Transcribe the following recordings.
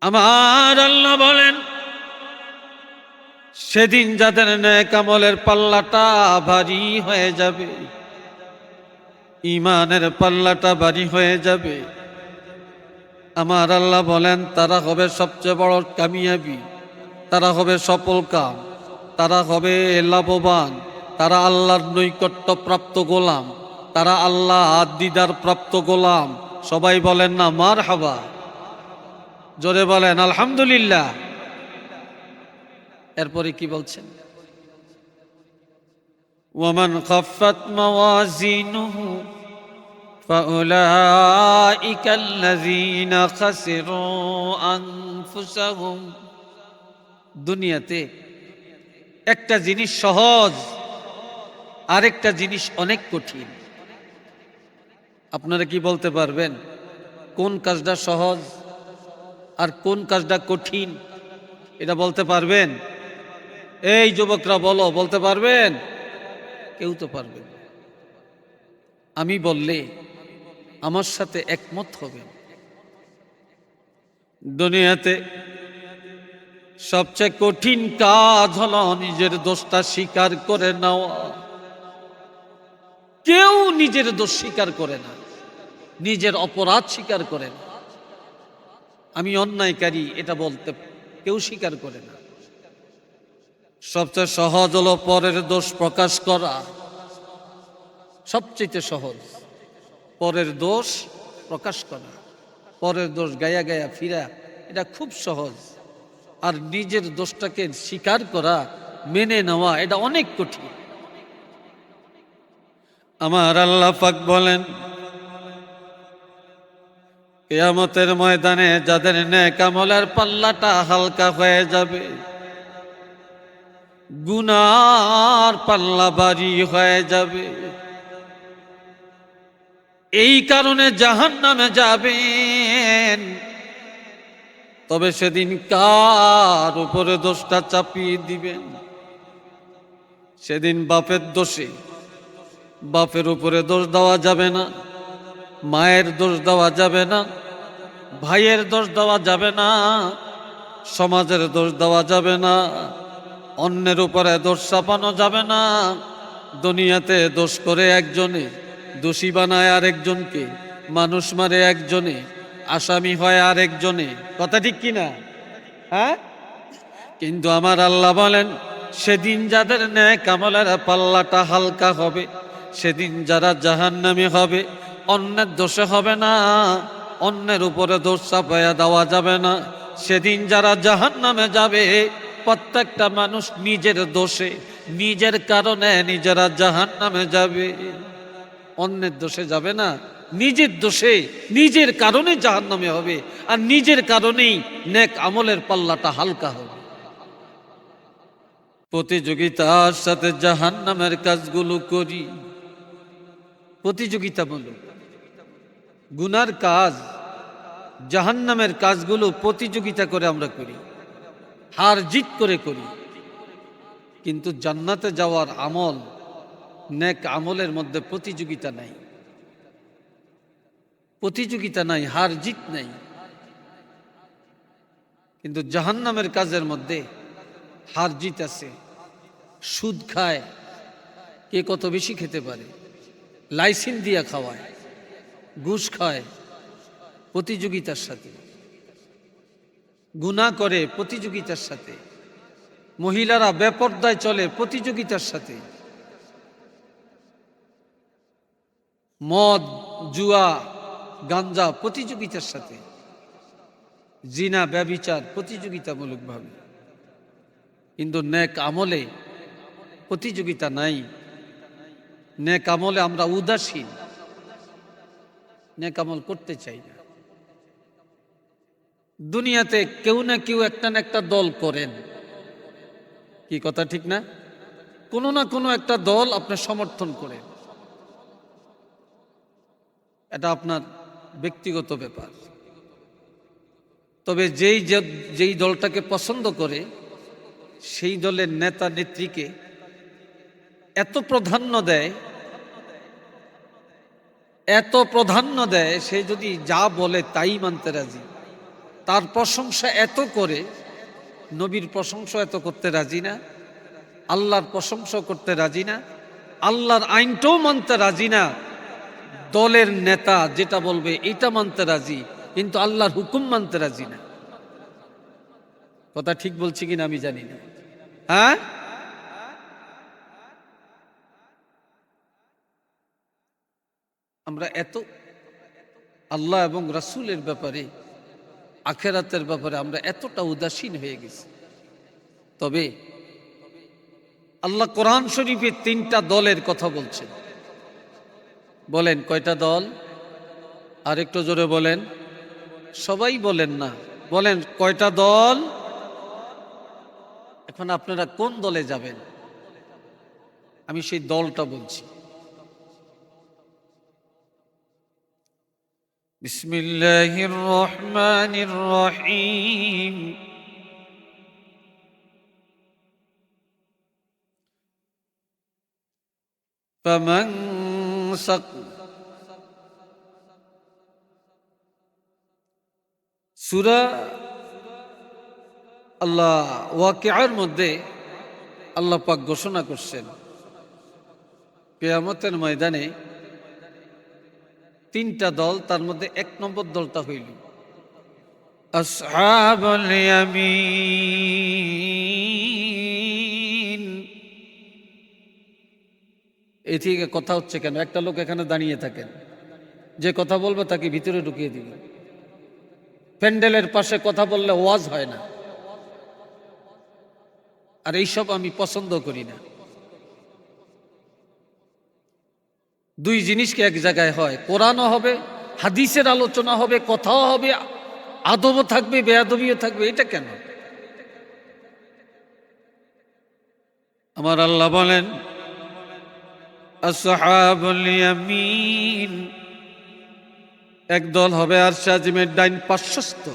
আমার আল্লাহ বলেন, সেদিন যাদের নেক আমলের পাল্লাটা ভারী হয়ে যাবে, ঈমানের পাল্লাটা ভারী হয়ে যাবে, আমার আল্লাহ বলেন তারা হবে সবচেয়ে বড় কামিয়াবি, তারা হবে সফল কাম, তারা হবে লাভবান, তারা আল্লাহর নৈকট্য প্রাপ্ত গোলাম, তারা আল্লাহ দিদার প্রাপ্ত গোলাম। সবাই বলেন না মারহাবা, জোরে বলেন আলহামদুলিল্লাহ। এরপরে কি বলছেন? ওয়ামান খাফফাত মাওয়াজিনুহু ফাউলাইকা আল্লাযীনা খাসিরু আনফুসাহুম। দুনিয়াতে একটা জিনিস সহজ, আরেকটা জিনিস অনেক কঠিন। আপনারা কি বলতে পারবেন কোন কাজটা সহজ আর কোন কাজটা কঠিন? এটা বলতে পারবেন? এই যুবকরা বলো, বলতে পারবেন? কেউ তো পারবেন। আমি বললে আমার সাথে একমত হবেন। দুনিয়াতে সবচেয়ে কঠিন কাজ হলো নিজের দোষটা স্বীকার করে নেওয়া। কেউ নিজের দোষ স্বীকার করে না, নিজের অপরাধ স্বীকার করে না। আমি অন্যায়কারী এটা বলতে কেউ স্বীকার করে না। সবচেয়ে সহজ হলো পরের দোষ প্রকাশ করা। সবচেয়ে সহজ পরের দোষ প্রকাশ করা, পরের দোষ গায়া গায়া ফিরা, এটা খুব সহজ। আর নিজের দোষটাকে স্বীকার করা, মেনে নেওয়া, এটা অনেক কঠিন। আমার আল্লাহ পাক বলেন, কিয়ামতের ময়দানে যাদের নেক আমলের পাল্লাটা হালকা হয়ে যাবে, গুনার পাল্লা ভারী হয়ে যাবে, এই কারণে জাহান্নামে যাবেন। তবে সেদিন কার উপরে দোষটা চাপিয়ে দিবেন? সেদিন বাপের দোষে বাপের উপরে দোষ দেওয়া যাবে না, মায়ের দোষ দেওয়া যাবে না, ভাইয়ের দোষ দেওয়া যাবে না, সমাজের দোষ দেওয়া যাবে না, অন্যের উপরে দোষ চাপানো যাবে না। দুনিয়াতে দোষ করে একজনে, দোষী বানায় আরেকজনকে, মানুষ মারে একজনে, আসামি হয় আরেকজনে। কথা ঠিক কিনা? হ্যাঁ। কিন্তু আমার আল্লাহ বলেন, সেদিন যাদের নেক আমলের পাল্লাটা হালকা হবে, সেদিন যারা জাহান্নামী হবে, অন্যের দোষে হবে না, অন্যের উপরে দোষ চাপাইয়া দেওয়া যাবে না। সেদিন যারা জাহান্নামে যাবে, প্রত্যেকটা মানুষ নিজের দোষে, নিজের কারণে নিজেরা জাহান্নামে যাবে। অন্যের দোষে যাবে না, নিজের দোষে, নিজের কারণে জাহান্নামে হবে। আর নিজের কারণেই নেক আমলের পাল্লাটা হালকা হবে। প্রতিযোগিতার সাথে জাহান্নামের কাজগুলো করি, প্রতিযোগিতামূলক। গুনার কাজ, জাহান্নামের কাজগুলো প্রতিযোগিতা করে আমরা করি, হার জিত করে করি। কিন্তু জান্নাতে যাওয়ার আমল, নেক আমলের মধ্যে প্রতিযোগিতা নাই, প্রতিযোগিতা নাই, হার জিত নাই। কিন্তু জাহান্নামের কাজের মধ্যে হার জিত আছে। সুদ খায়, কে কত বেশি খেতে পারে, লাইসেন্স দিয়া খাওয়ায়, ঘুষ খায়, প্রতিযোগিতার সাথে। গুনাহ করে প্রতিযোগিতার সাথে। মহিলারা বেপরদায় চলে প্রতিযোগিতার সাথে। মদ, জুয়া, গাঞ্জা প্রতিযোগিতার সাথে। জিনা, ব্যভিচার প্রতিযোগিতামূলকভাবে। কিন্তু নেক আমলে প্রতিযোগিতা নাই। নেক আমলে আমরা উদাসীন, নেক আমল করতে চাই না। দুনিয়াতে কেউ না কেউ একটা না একটা দল করেন, কি কথা ঠিক না? কোনো না কোনো একটা দল আপনি সমর্থন করেন, এটা আপনার ব্যক্তিগত ব্যাপার। তবে যেই দলটাকে পছন্দ করে, সেই দলের নেতা নেত্রীকে এত প্রাধান্য দেয়, এত প্রাধান্য দেয়, সে যদি যা বলে তাই মানতে রাজি, তার প্রশংসা এত করে, নবীর প্রশংসা এত করতে রাজি না, আল্লাহর প্রশংসা করতে রাজি না, আল্লাহর আইনটাও মানতে রাজি না। দলের নেতা যেটা বলবে এটা মানতে রাজি, কিন্তু আল্লাহর হুকুম মানতে রাজি না। কথা ঠিক বলছি কিনা আমি জানি না। হ্যাঁ, আমরা এত আল্লাহ এবং রাসূলের ব্যাপারে, আখেরাতের ব্যাপারে আমরা এতটা উদাসীন হয়ে গেছি। তবে আল্লাহ কোরআন শরীফে 3টা দলের কথা বলছেন। বলেন কয়টা দল? আর একটু জোরে বলেন। সবাই বলেন না, বলেন কয়টা দল? এখন আপনারা কোন দলে যাবেন? আমি সেই দলটা বলছি। বিসমিল্লাহির রহমানির রহিম। ফামান সাক সূরা আল্লাহ ওয়াকিয়ার মধ্যে আল্লাহ পাক ঘোষণা করছেন কিয়ামতের ময়দানে 3টা দল, তার মধ্যে 1 নম্বর দলটা হইল আসহাবুল ইয়ামিন। এই থেকে কথা হচ্ছে কেন? একটা লোক এখানে দাঁড়িয়ে থাকেন, যে কথা বলবে তাকে ভিতরে ঢুকিয়ে দিবে। প্যান্ডেলের পাশে কথা বললে ওয়াজ হয় না, আর এইসব আমি পছন্দ করি না। 2 জিনিসকে এক জায়গায় হয়, কোরআনও হবে, হাদিসের আলোচনা হবে, কথাও হবে, আদবও থাকবে, বেয়াদবিও থাকবে। এটা কেন? আমার আল্লাহ বলেন আসহাবুল ইয়ামিন, এক দল হবে আরশে আজিমের ডাইন পার্শ্বস্থ।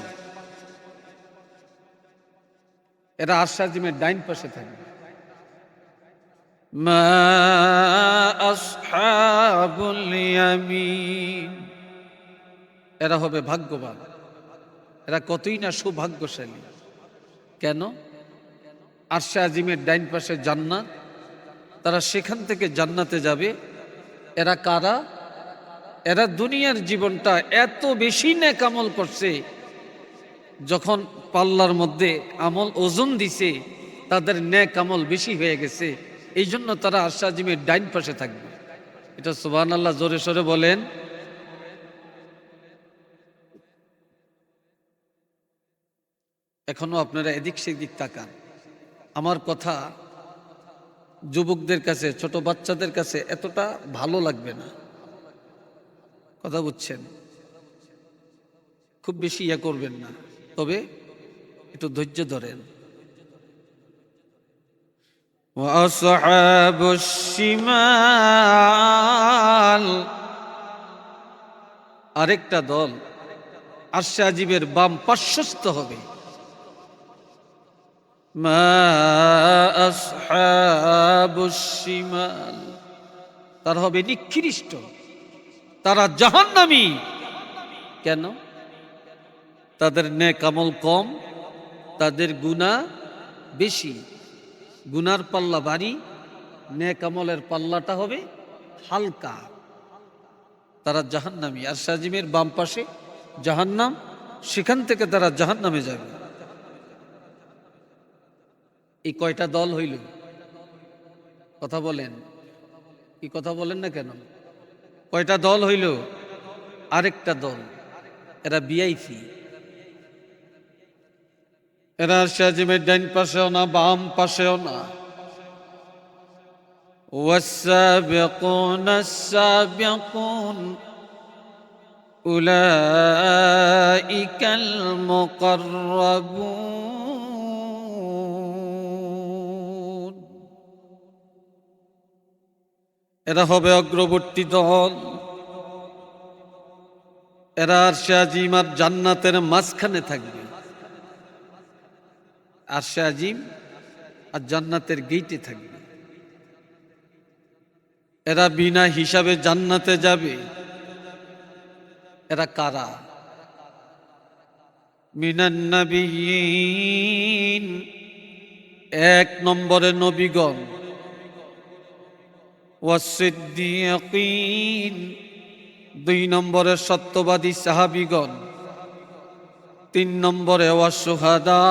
এরা আরশে আজিমের ডাইন পাশে থাকবে। মা আসহাবুল ইয়ামিন, এরা হবে ভাগ্যবান, এরা কতই না সৌভাগ্যশালী। কেন? আরশে আজিমের ডাইন পাশে জান্নাত, তারা সেখান থেকে জান্নাতে যাবে। এরা কারা? এরা দুনিয়ার জীবনটা এত বেশি নেক আমল করছে, যখন পাল্লার মধ্যে আমল ওজন দিছে তাদের নেক আমল বেশি হয়ে গেছে, এই জন্য তারা আরশে আজিমের ডাইন পাশে থাকবে। এটা সুবহানাল্লাহ জোরে সোরে বলেন। এখনো আপনারা এদিক সেদিক তাকান। আমার কথা যুবকদের কাছে, ছোট বাচ্চাদের কাছে এতটা ভালো লাগবে না, কথা বুঝছেন? খুব বেশি ইয়া করবেন না, তবে একটু ধৈর্য ধরেন। ওয়াসহাবুশ শিমাল, আরেকটা দল আরশে আজিমের বাম পার্শ্বস্থ হবে। মা আসহাবুশ শিমাল, তারা হবে নিকৃষ্ট, তারা জাহান্নামী। কেন? তাদের নেক আমল কম, তাদের গুনাহ বেশি। গুনার পাল্লা ভারী, নেক আমলের পাল্লাটা হবে হালকা। তারা জাহান্নামী। আরশে আজিমের বাম পাশে জাহান্নাম, সেখান থেকে তারা জাহান্নামে যাবে। এই কয়টা দল হইল? কথা বলেন, কি কথা বলেন না কেন? কয়টা দল হইল? আরেকটা দল, এরা ভিআইপি। এরা আরশে আজিমের ডাইন পাশেও না, বাম পাশেও না। والسابقون السابقون أولئك المقربون, এরা হবে অগ্রবর্তী দল। এরা আরশে আজিম আর জান্নাতের মাঝখানে থাকবে। আরশে আজিম আর জান্নাতের গেইটে থাকবে। এরা বিনা হিসাবে জান্নাতে যাবে। এরা কারা? মিনান নাবিয়্যিন, এক নম্বরে নবীগণ, ওয়াস-সিদ্দীকীন, দুই নম্বরে সত্যবাদী সাহাবীগণ, তিন নম্বরে ওয়াস-শুহাদা,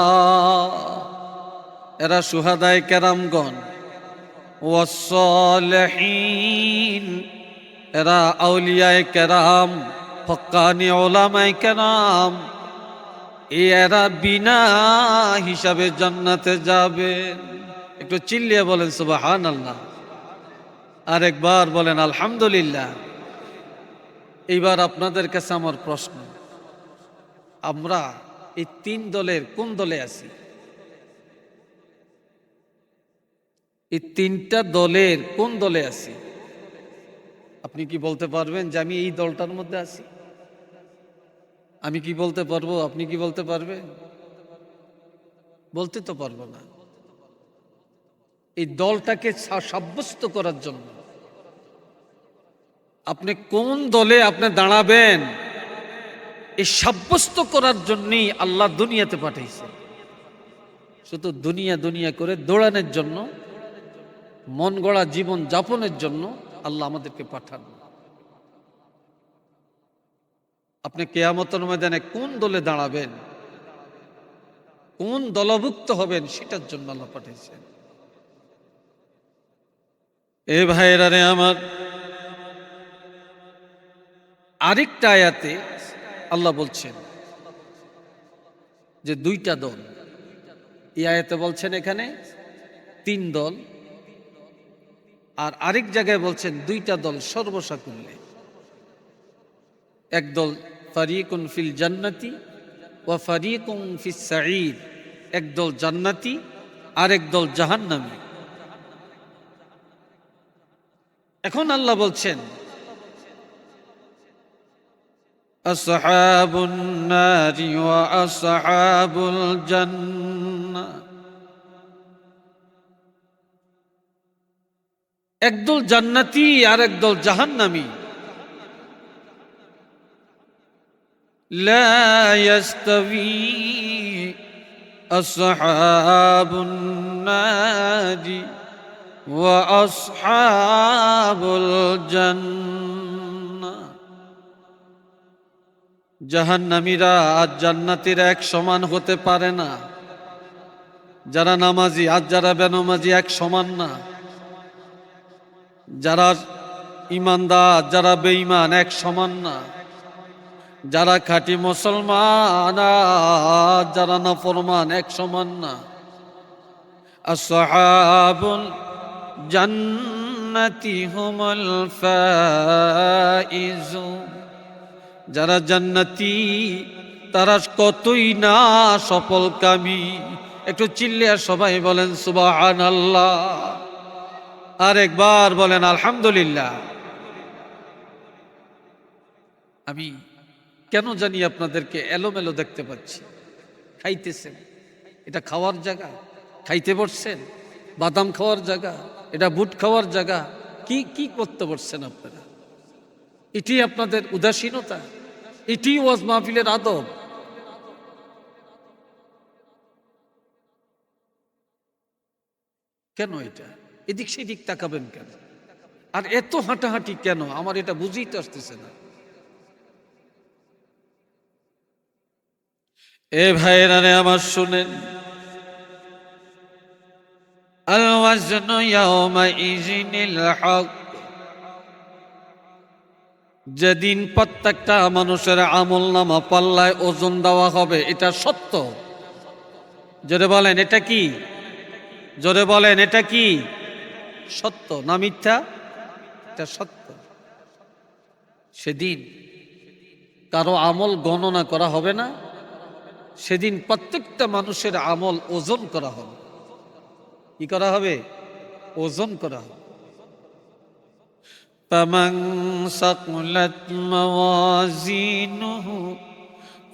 এরা শুহাদায়ে কেরামগণ, ওয়াস-সালিহিন, এরা আউলিয়ায়ে কেরাম, হক্কানি উলামায়ে কেরাম, এরা বিনা হিসাবে জান্নাতে যাবেন। একটু চিল্লিয়ে বলেন সুবহানাল্লাহ, আরেকবার বলেন আলহামদুলিল্লাহ। এইবার আপনাদের কাছে আমার প্রশ্ন, আমরা এই তিন দলের কোন দলে আছি? এই তিনটা দলের কোন দলে আছি? আপনি কি বলতে পারবেন যে আমি এই দলটার মধ্যে আছি? আমি কি বলতে পারবো? আপনি কি বলতে পারবেন? বলতে তো পারবো না। এই দলটাকে সাব্যস্ত করার জন্য আপনি কোন দলে আপনি দাঁড়াবেন, এই সাব্যস্ত করার জন্যই আল্লাহ দুনিয়াতে পাঠাইছে। শুধু দুনিয়া দুনিয়া করে দৌড়ানোর জন্য, মন গড়া জীবন যাপনের জন্য আল্লাহ আমাদেরকে পাঠান। আপনি কিয়ামতের ময়দানে কোন দলে দাঁড়াবেন, কোন দলভুক্ত হবেন, সেটার জন্য আল্লাহ পাঠিয়েছেন। এ ভাইয়েরা রে আমার, আরেকটা আয়াতে আল্লাহ বলছেন যে দুইটা দল। এই আয়াতে বলছেন এখানে তিন দল, আর আরেক জায়গায় বলছেন দুইটা দল সর্বসাকুল্যে। একদল ফারিকুন ফিল জান্নাতি ওয়া ফারিকুন ফিস সাঈদ, একদল জান্নাতি আর একদল জাহান্নামী। এখন আল্লাহ বলছেন আসহাবুন নারি ওয়া আসহাবুল জান্নাহ, একদল জান্নাতি আর একদল জাহান্নামী। লা ইয়াস্তাবি আসহাবুন নারি ওয়া আসহাবুল জান্নাহ, জাহান্নামীরা আর জান্নাতীরা এক সমান হতে পারে না। যারা নামাজি আর যারা বেনামাজি এক সমান না। যারা ইমানদার যারা বেঈমান এক সমান না। যারা খাঁটি মুসলমান আর যারা নাফরমান এক সমান না। আসহাবুল জান্নাতি হুমুল ফাইজুন, যারা জান্নাতি তারা কতই না সফলকামী। একটু চিল্লিয়া সবাই বলেন সুবহানাল্লাহ, আর একবার বলেন আলহামদুলিল্লাহ। আমি কেন জানি আপনাদেরকে এলোমেলো দেখতে পাচ্ছি। খাইতেছেন, এটা খাওয়ার জায়গা? খাইতে বসছেন? বাদাম খাওয়ার জায়গা? এটা বুট খাওয়ার জায়গা? কি কি করতে বসছেন আপনারা? এটি আপনাদের উদাসীনতা? এটি ওয়াজ মাহফিলের আদব? কেন এটা এদিক সেদিক তাকাবেন কেন? আর এত হাঁটাহাঁটি কেন? আমার এটা বুঝেই তো আসতেছে না। এ ভাইরা রে আমার শুনেন, আল ওয়াজনু ইয়াওমাইযিনিল হক, যেদিন প্রত্যেকটা মানুষের আমলনামা পাল্লায় ওজন দেওয়া হবে, এটা সত্য। জোরে বলেন এটা কি? জোরে বলেন এটা কি? সত্য না মিথ্যা? এটা সত্য। সেদিন কারো আমল গণনা করা হবে না, সেদিন প্রত্যেকটা মানুষের আমল ওজন করা হবে। কি করা হবে? ওজন করা হবে। ফামান সাকুলাত মাওয়াজিনুহু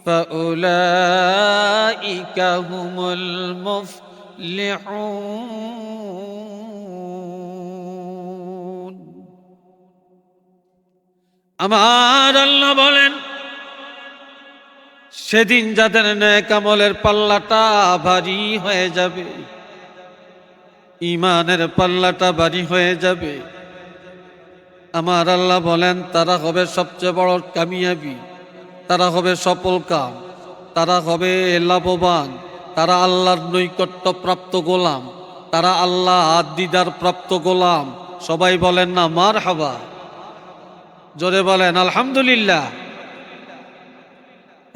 ফাউলাইকা হুমুল মুফলিহুন। আমার আল্লাহ বলেন, সেদিন যাদের নেক আমলের পাল্লাটা ভারী হয়ে যাবে, ঈমানের পাল্লাটা ভারী হয়ে যাবে, আমার আল্লাহ বলেন তারা হবে সবচেয়ে বড় কামিয়াবি, তারা হবে সফল কাম, তারা হবে লাভবান, তারা আল্লাহর নৈকট্য প্রাপ্ত গোলাম, তারা আল্লাহ দিদার প্রাপ্ত গোলাম। সবাই বলেন না মারহাবা, জোরে বলেন আলহামদুলিল্লাহ।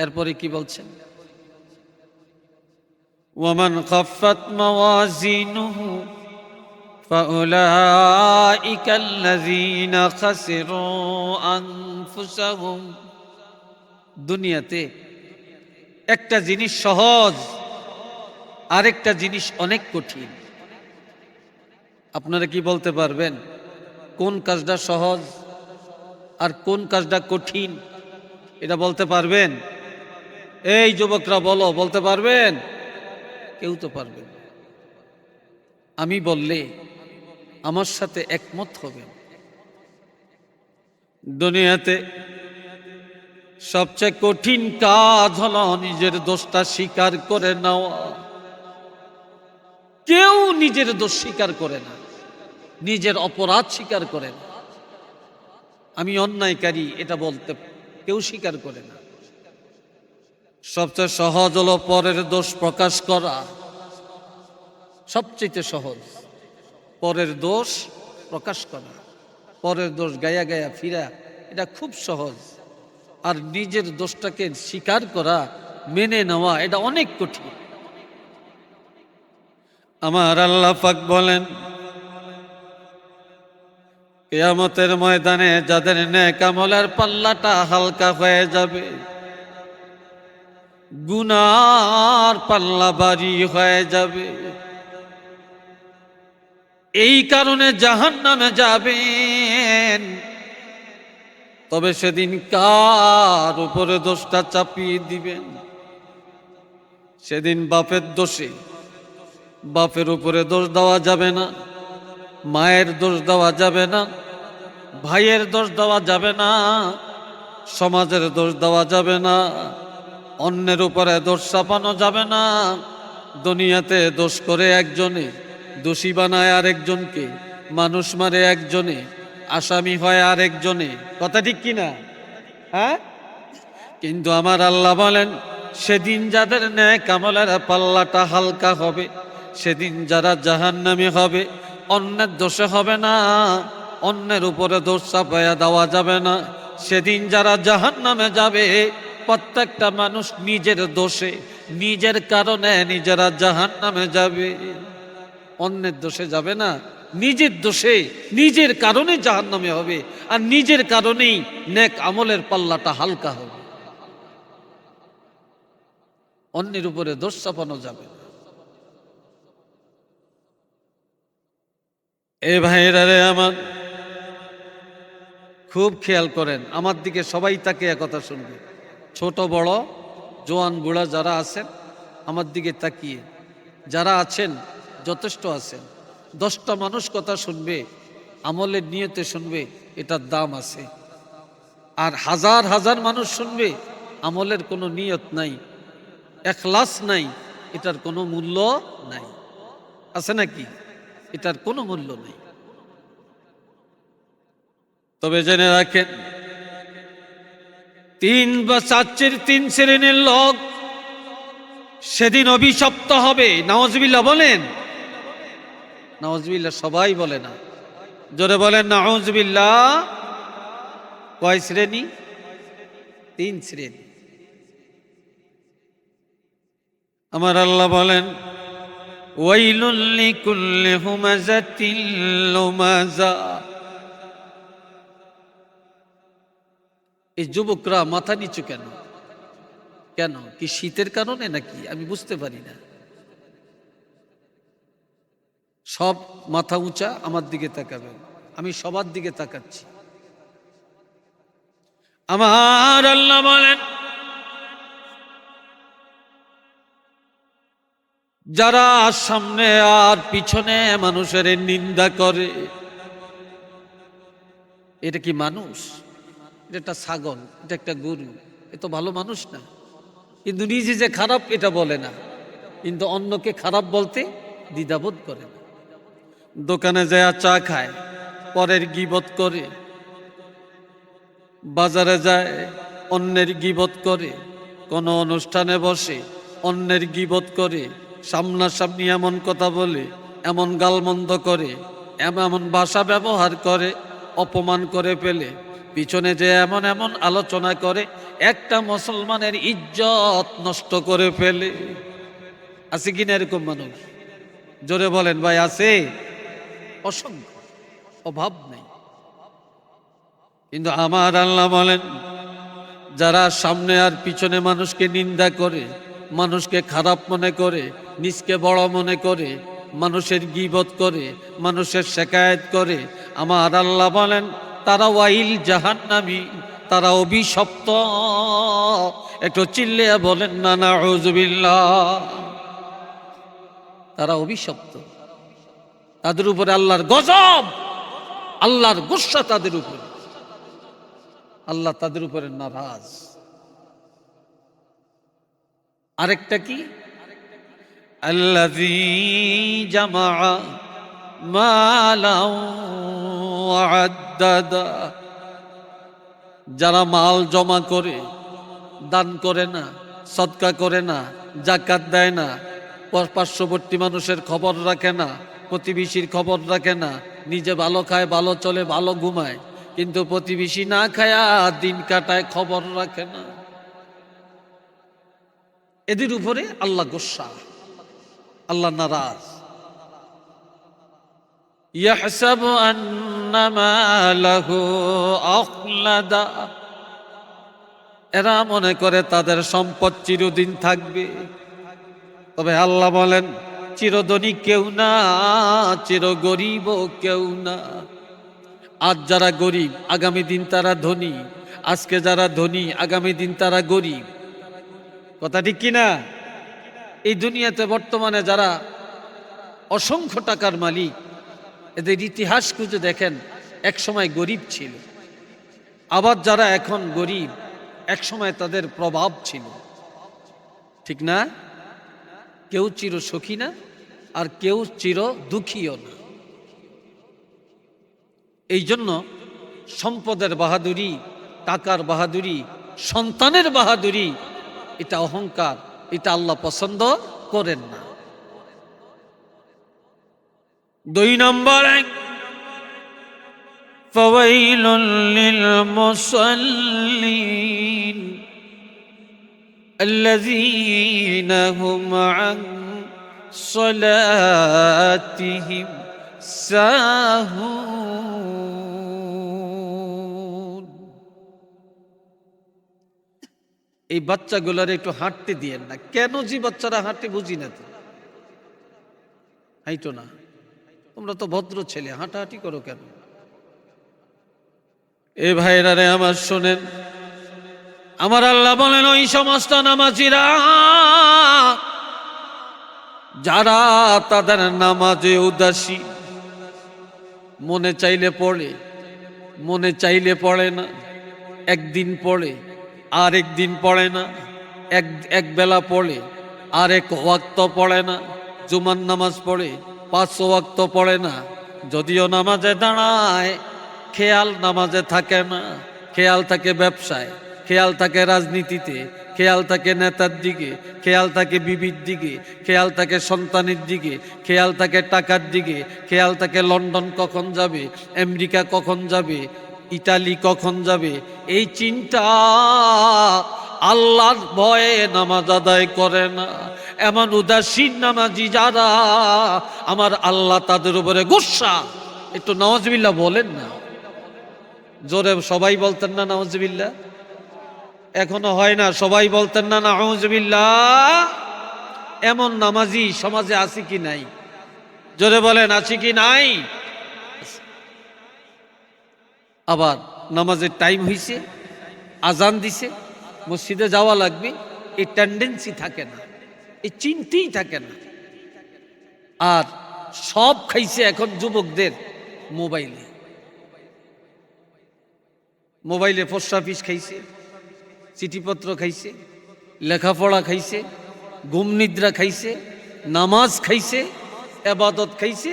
এরপরে কি বলছেন? ওয়ামান খাফফাত মাওয়াজিনুহু ফাউলাইকাল্লাযীনা খাসিরু আনফুসাহুম। দুনিয়াতে একটা জিনিস সহজ, আরেকটা জিনিস অনেক কঠিন। আপনারা কি বলতে পারবেন কোন কাজটা সহজ আর কোন কাজটা কঠিন? এটা বলতে পারবেন? এই যুবকরা বলো, বলতে পারবেন? কেউ তো পারবেন। আমি বললে আমার সাথে একমত হবেন। দুনিয়াতে সবচেয়ে কঠিন কাজ হলো নিজের দোষটা স্বীকার করে নেওয়া। কেউ নিজের দোষ স্বীকার করে না, নিজের অপরাধ স্বীকার করে না। আমি অন্যায়কারী এটা বলতে কেউ স্বীকার করে না। সবচেয়ে সহজ হলো পরের দোষ প্রকাশ করা। সবচেয়ে সহজ পরের দোষ প্রকাশ করা, পরের দোষ গায়া গায়া ফিরা, এটা খুব সহজ। আর নিজের দোষটাকে স্বীকার করা, মেনে নেওয়া, এটা অনেক কঠিন। আমার আল্লাহ পাক বলেন কিয়ামতের ময়দানে যাদের নেক আমলের পাল্লাটা হালকা হয়ে যাবে, গুনার পাল্লা ভারী হয়ে যাবে, এই কারণে জাহান্নামে যাবেন। তবে সেদিন কার উপরে দোষটা চাপিয়ে দিবেন? সেদিন বাপের দোষে, বাপের উপরে দোষ দেওয়া যাবে না, মায়ের দোষ দেওয়া যাবে না, ভাইয়ের দোষ দেওয়া যাবে না, সমাজের দোষ দেওয়া যাবে না, অন্যের উপরে দোষ চাপানো যাবে না। দুনিয়াতে দোষ করে একজনে, দোষী বানায় আরেকজনকে, মানুষ মারে একজনে, আসামি হয় আরেকজনে। কথা ঠিক কিনা? হ্যাঁ, কিন্তু আমার আল্লাহ বলেন সেদিন যাদের নেক আমলের পাল্লাটা হালকা হবে, সেদিন যারা জাহান্নামী হবে, অন্যের দোষে হবে না, অন্যের উপরে দোষ চাপাইয়া দেওয়া যাবে না। সেদিন যারা জাহান্নামে যাবে, প্রত্যেকটা মানুষ নিজের দোষে, নিজের কারণে নিজেরা জাহান্নামে যাবে, অন্যের দোষে যাবে না, নিজের দোষে, নিজের কারণে জাহান্নামে হবে। আর নিজের কারণেই নেক আমলের পাল্লাটা হালকা হবে, অন্যের উপরে দোষ চাপানো যাবে না। এ ভাইরা রে আমার, খুব খেয়াল করেন, আমার দিকে সবাই তাকে একথা শুনবে, ছোট বড় জোয়ান বুড়া যারা আছেন আমার দিকে তাকিয়ে, যারা আছেন যথেষ্ট আছেন, 10টা মানুষ কথা শুনবে, আমলের নিয়তে শুনবে, এটার দাম আছে। আর হাজার হাজার মানুষ শুনবে, আমলের কোনো নিয়ত নাই, এখলাস নাই, এটার কোনো মূল্য নাই। আছে নাকি? এটার কোনো মূল্য নেই। তবে জেনে রাখেন, 3 বা 4 শ্রেণীর লোক সেদিন অভিশপ্ত হবে। নাউজুবিল্লাহ বলেন, নাউজুবিল্লাহ সবাই বলে না, জোরে বলেন নাউজুবিল্লাহ। কয় শ্রেণী? 3 শ্রেণী। আমার আল্লাহ বলেন ওয়াইলুল লিকুল্লি হুমাযাতিল লুমাযা। এই যুবকরা মাথা নিচু কেন? কেন? কি শীতের কারণে নাকি? আমি বুঝতে পারি না। সব মাথা উঁচা, আমার দিকে তাকাবেন, আমি সবার দিকে তাকাচ্ছি। আমার আল্লাহ বলেন যারা সামনে আর পিছনে মানুষের নিন্দা করে, এটা কি মানুষ? এটা একটা ছাগল, এটা একটা গরু, এ তো ভালো মানুষ না। কিন্তু নিজে যে খারাপ এটা বলে না, কিন্তু অন্যকে খারাপ বলতে দ্বিধাবোধ করে না। দোকানে যায় চা খায়, পরের গীবত করে। বাজারে যায় অন্যের গীবত করে। কোনো অনুষ্ঠানে বসে অন্যের গীবত করে। সামনাসামনি এমন কথা বলে, এমন গালমন্দ করে, এমন ভাষা ব্যবহার করে, অপমান করে ফেলে। পিছনে যে এমন এমন আলোচনা করে, একটা মুসলমানের ইজ্জত নষ্ট করে ফেলে। আছে কিনা এরকম মানুষ? জোরে বলেন ভাই, আছে? অসংখ্য, অভাব নেই। কিন্তু আমার আল্লাহ বলেন, যারা সামনে আর পিছনে মানুষকে নিন্দা করে, মানুষকে খারাপ মনে করে, নিজকে বড় মনে করে, মানুষের গীবত করে, মানুষের শিকায়েত করে, আমার আল্লাহ বলেন তারা ওয়াইল জাহান্নামী, তারা অভিশপ্ত। একটু চিল্লিয়া বলেন না নাউযুবিল্লাহ। তারা অভিশপ্ত, তাদের উপরে আল্লাহর গজব, আল্লাহর গুসা তাদের উপরে। আল্লাহ তাদের উপরে নারাজ। আরেকটা কি? আল্লাযী জামা মালাও ওয়া আদ্দাদা, যারা মাল জমা করে, দান করে না, সদকা করে না, যাকাত দেয় না, পার্শ্ববর্তী মানুষের খবর রাখে না, প্রতিবেশীর খবর রাখে না, নিজে ভালো খায়, ভালো চলে, ভালো ঘুমায়, কিন্তু প্রতিবেশী না খায়া দিন কাটায়, খবর রাখে না, এদের উপরে আল্লাহ গোসা, আল্লাহ নারাজ। ইয়াহসাবু আন্না মালাহু আখলাদা, এরা মনে করে তাদের সম্পদ চিরদিন থাকবে। তবে আল্লাহ বলেন চিরধনী কেউ না, চির গরিবও কেউ না। আজ যারা গরিব আগামী দিন তারা ধনী, আজকে যারা ধনী আগামী দিন তারা গরিব। কথা ঠিক কিনা? এই দুনিয়াতে বর্তমানে যারা অসংখ্য টাকার মালিক, এদের ইতিহাস খুঁজে দেখেন, এক সময় গরিব ছিল। আবার যারা এখন গরিব, এক সময় তাদের প্রভাব ছিল। ঠিক না? কেউ চির সুখী না, আর কেউ চির দুঃখীও না। এই জন্য সম্পদের বাহাদুরি, টাকার বাহাদুরি, সন্তানের বাহাদুরি, এটা অহংকার, এটা আল্লাহ পছন্দ করেন না। 2 নম্বর, ফাওয়াইলুল লিল মুসাল্লিন আল্লাযীনা হুম আন সালাতিহিম সাহুন। এই বাচ্চাগুলার একটু হাঁটতে দিয়েন না। কেন যে বাচ্চারা হাঁটে বুঝি না তো। হাইটো না, তোমরা তো ভদ্র ছেলে, হাঁটাহাঁটি করো কেন? এ ভাইরা রে আমার শোনেন, আমার আল্লাহ বলেন ওই সমস্ত নামাজিরা যারা তাদের নামাজে উদাসী, মনে চাইলে পড়ে, মনে চাইলে পড়ে না, একদিন পড়ে আর একদিন পড়ে না, এক বেলা পড়ে আর এক ওয়াক্ত পড়ে না, জুমার নামাজ পড়ে 5 ওয়াক্ত পড়ে না, যদিও নামাজে দাঁড়ায় খেয়াল নামাজে থাকে না, খেয়াল থাকে ব্যবসায়, খেয়াল থাকে রাজনীতিতে, খেয়াল থাকে নেতার দিকে, খেয়াল থাকে বিবির দিকে, খেয়াল থাকে সন্তানের দিকে, খেয়াল থাকে টাকার দিকে, খেয়াল থাকে লন্ডন কখন যাবে, আমেরিকা কখন যাবে, ইটালি কখন যাবে, এই চিন্তা। আল্লাহর ভয়ে নামাজ আদায় করে না। এমন উদাসীন নামাজি যারা, আমার আল্লাহ তাদের উপরে গুসা। একটু নাউজুবিল্লাহ বলেন না, জোরে সবাই বলতেন না নাউজুবিল্লাহ? এখনো হয় না, সবাই বলতেন না নাউজুবিল্লাহ? এমন নামাজি সমাজে আছে কি নাই? জোরে বলেন, আছে কি নাই? আবার নামাজের টাইম হইছে, আজান দিছে, মসজিদে যাওয়া লাগবে, এই টেন্ডেন্সি থাকে না, এই চিন্তাই থাকে না। আর সব খাইছে এখন যুবকদের মোবাইলে, মোবাইলে পোস্ট অফিস খাইছে, চিঠিপত্র খাইছে, লেখাপড়া খাইছে, ঘুম নিদ্রা খাইছে, নামাজ খাইছে, এবাদত খাইছে,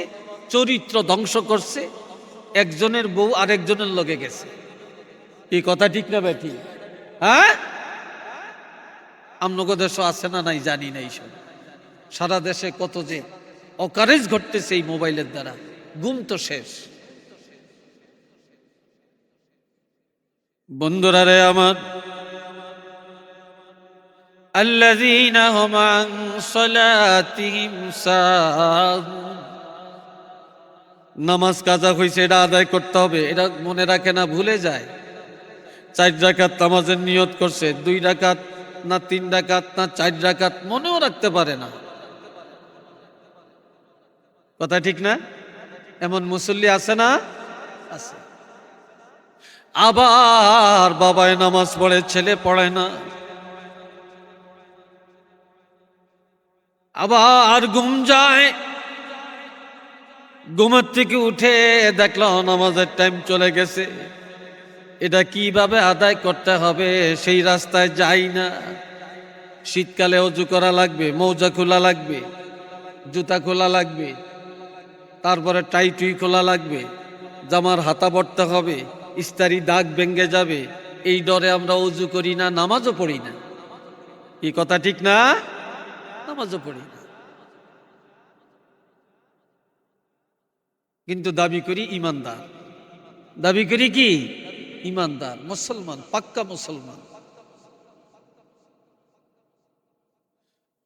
চরিত্র ধ্বংস করছে, একজনের বউ আরেকজনের লগে গেছে। এই কথা ঠিক না বেঠি? হ্যাঁ, আমনগো দেশ আছে না নাই জানি না। এইসব সারা দেশে কত যে অকারেজ ঘটতেছে এই মোবাইলের দ্বারা, ঘুম তো শেষ। বন্ধুরা রে আমার, আল্লাযীনা হুম আন সালাতিহিম সাহুন, নামাজ কাজা হইছে, এটা আদায় করতে হবে, এটা মনে রাখে না, ভুলে যায়। 4 রাকাত নামাজের নিয়ত করছে, 2 রাকাত না 3 রাকাত না 4 রাকাত মনেও রাখতে পারে না। কথা ঠিক না? এমন মুসল্লি আছে না? আছে। আবার বাবায় নামাজ পড়ে, ছেলে পড়ে না। আবার ঘুম যায়, ঘুমের থেকে উঠে দেখলো নামাজের টাইম চলে গেছে। এটা কিভাবে আদায় করতে হবে সেই রাস্তায় যাই না। শীতকালে অজু করা লাগবে, মৌজা খোলা লাগবে, জুতা খোলা লাগবে, তারপরে টাই টুই খোলা লাগবে, জামার হাতা পড়তে হবে, ইস্তারি দাগ ভেঙে যাবে। এই ডরে আমরা অজু করি না, নামাজও পড়ি না। কি কথা ঠিক না? নামাজও পড়ি না, কিন্তু দাবি করি ইমানদার। দাবি করি কি? ইমানদার, মুসলমান, পাক্কা মুসলমান।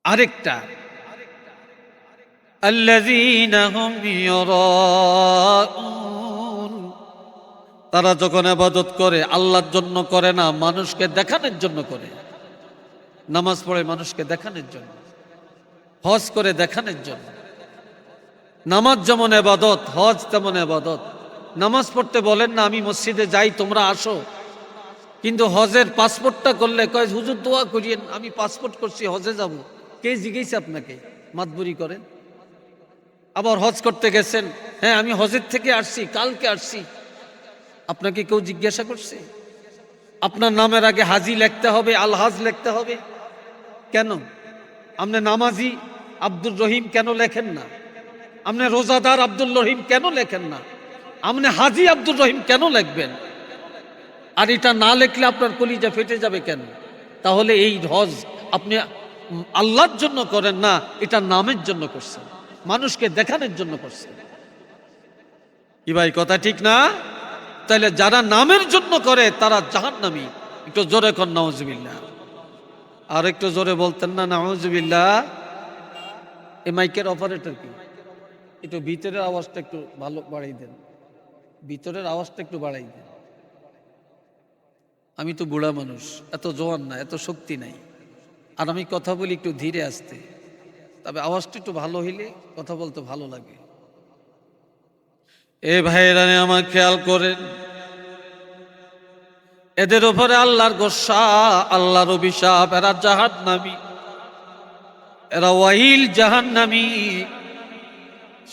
আরেকটা, আল্লাযীনা হুম ইউরাউন, তারা যখন ইবাদত করে আল্লাহর জন্য করে না, মানুষকে দেখানোর জন্য করে। নামাজ পড়ে মানুষকে দেখানোর জন্য, হজ করে দেখানোর জন্য। নামাজ যেমন ইবাদত, হজ তেমন ইবাদত। নামাজ পড়তে বলেন না আমি মসজিদে যাই, তোমরা আসো, কিন্তু হজের পাসপোর্টটা করলে কয় হুজুর দোয়া করিয়েন, আমি পাসপোর্ট করছি হজে যাব। কে জিজ্ঞেস আপনাকে? মাতবরি করেন। আবার হজ করতে গেছেন, হ্যাঁ আমি হজের থেকে আসছি, কালকে আসছি, আপনাকে কেউ জিজ্ঞাসা করছে? আপনার নামের আগে হাজি লিখতে হবে, আলহাজ লিখতে হবে কেন? আপনি নামাজি আব্দুর রহিম কেন লেখেন না? আপনি রোজাদার আব্দুল রহিম কেন লেখেন না? আপনি হাজি আব্দুর রহিম কেন লিখবেন? আর এটা না লিখলে আপনার কলিজা ফেটে যাবে কেন? তাহলে এই হজ আপনি আল্লাহর জন্য করেন না, এটা নামের জন্য করছেন, মানুষকে দেখানোর জন্য করছেন। কি ভাই কথা ঠিক না? তাহলে যারা নামের জন্য করে তারা জাহান্নামী। একটু জোরে কর নাউজুবিল্লাহ। আর একটু জোরে বলতেন না নাউজুবিল্লাহ? এই মাইকের অপারেটর কি একটু ভিতরের আওয়াজটা একটু ভালো বাড়াই দেন, ভিতরের আওয়াজটা একটু বাড়াই দেন। আমি তো বুড়া মানুষ, এত জোয়ান না, এত শক্তি নাই, আর আমি কথা বলি একটু ধীরে আসতে, তবে আওয়াজটা একটু ভালো হইলে কথা বলতে ভালো লাগে। এ ভাইয়েরা আমার খেয়াল করেন, এদের উপরে আল্লাহর গোসা, আল্লাহর অভিশাপ। এরা জাহান্নামী, এরা ওয়াইল জাহান্নামী,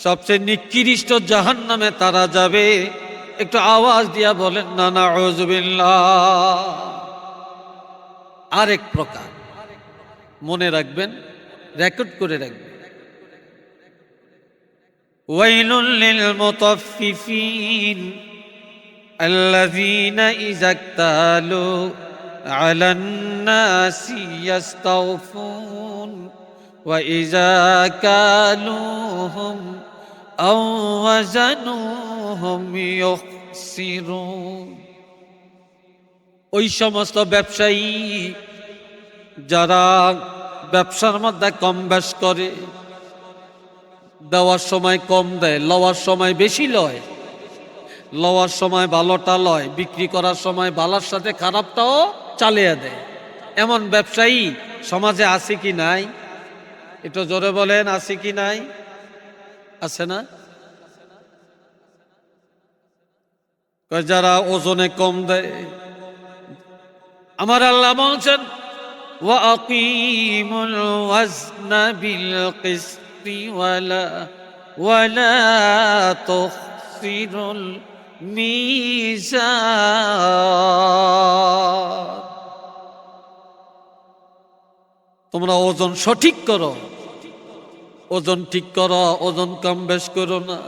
সবচেয়ে নিকৃষ্ট জাহান্নামে তারা যাবে। একটু আওয়াজ দিয়া বলেন না নাউযুবিল্লাহ। আরেক প্রকার মনে রাখবেন, রেকর্ড করে রাখবেন, ওয়াইলুল লিল মুতাফফিফিন আল্লাযীনা ইযা ইক্তালু আলান নাসি ইস্তাওফুন ওয়া ইযা কালুহুম আও ওয়াজানুহুম ইউখসিরুন। ওই সমস্ত ব্যবসায়ী যারা ব্যবসার মধ্যে কম বেশ করে, দেওয়ার সময় কম দেয়, লওয়ার সময় বেশি লয়, লওয়ার সময় ভালোটা লয়, বিক্রি করার সময় ভালোর সাথে খারাপটাও চালিয়ে দেয়, এমন ব্যবসায়ী সমাজে আছে কি নাই? একটু জোরে বলেন, আছে কি নাই? আছে না? যারা ওজনে কম দেয়, আমার আল্লাহ বলছেন وَأَقِيمُوا الْوَزْنَ بِالْقِسْطِ وَلَا تُخْسِرُوا الْمِيزَانَ। তোমরা ওজন সঠিক করো, ওজন ঠিক করো, ওজন কম বেশ করো না।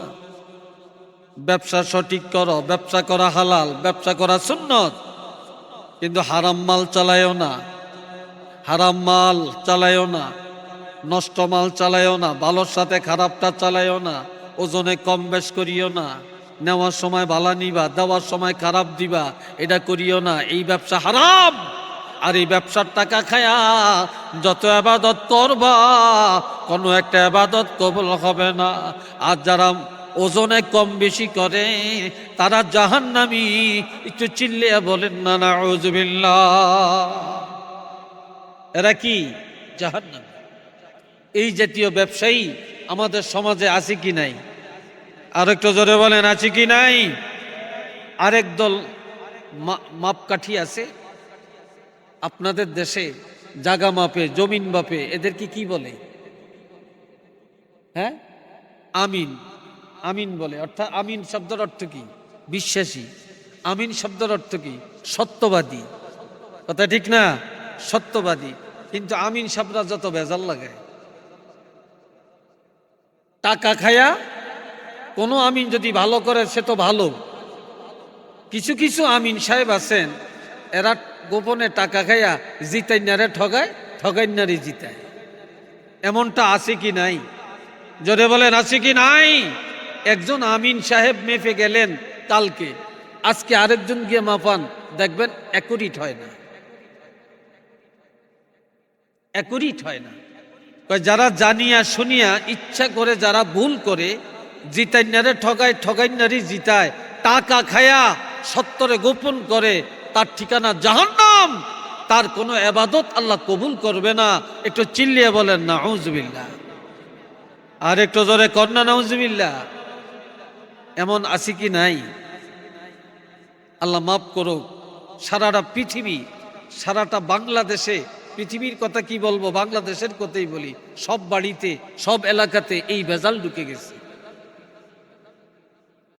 ব্যবসা সঠিক করো, ব্যবসা করা হালাল, ব্যবসা করা সুন্নত, কিন্তু হারাম মাল চালায়ও না, হারাম মাল চালায়ও না, নষ্ট মাল চালায়ও না, ভালোর সাথে খারাপটা চালায়ও না, ওজনে কম বেশ করিও না, নেওয়ার সময় ভালা নিবা, দেওয়ার সময় খারাপ দিবা, এটা করিও না। এই ব্যবসা হারাম। আর এই ব্যবসার টাকা খায়া যত আবাদত করবা, কোনো একটা আবাদত কবুল হবে না। আর যারা ওজনে কম বেশি করে তারা জাহান্নামী। একটু চিল্লিয়ে বলেন না নাউযুবিল্লাহ। এরা কি? জাহান্নামী। এই জাতীয় ব্যবসায়ী আমাদের সমাজে আছে কি নাই? আর একটু জোরে বলেন, আছে কি নাই? আরেক দল মাপকাঠি আছে আপনাদের দেশে, জাগা মাপে, জমিন মাপে, এদেরকে কি বলে? হ্যাঁ, আমিন। আমিন বলে, অর্থাৎ আমিন শব্দের অর্থ কি? বিশ্বাসী। আমিন শব্দের অর্থ কি? সত্যবাদী। কথা ঠিক না? সত্যবাদী। কিন্তু আমিন শব্দ যত বেজাল লাগায়। টাকা খায়া কোনো আমিন যদি ভালো করে সে তো ভালো, কিছু কিছু আমিন সাহেব আছেন এরা গোপনে টাকা খাইয়া জিতাইনারে ঠগায়, ঠগাইনারে জিতায়। এমনটা আছে কি নাই? জোরে বলেন, আছে কি নাই? একজন আমিন সাহেব মেপে গেলেন কালকে, আজকে আরেকজন গিয়ে মাপান, দেখবেন অ্যাকুরেট হয় না, অ্যাকুরেট হয় না। যারা জানিয়া শুনিয়া ইচ্ছা করে যারা ভুল করে জিতাইনারে ঠগায়, ঠগাইনারি জিতায়, টাকা খায়া সত্তরে গোপন করে, তার ঠিকানা জাহান্নাম। তার কোনো ইবাদত আল্লাহ কবুল করবে না। একটু চিল্লিয়ে বলেন নাউযুবিল্লাহ। আর একটু জোরে কন্যা নাউযুবিল্লাহ। এমন আছে কি নাই? আল্লাহ মাফ করুক। সারাটা পৃথিবী, সারাটা বাংলাদেশে, পৃথিবীর কথা কি বলবো, বাংলাদেশের কথাই বলি, সব বাড়িতে, সব এলাকাতে এই ভেজাল ঢুকে গেছে।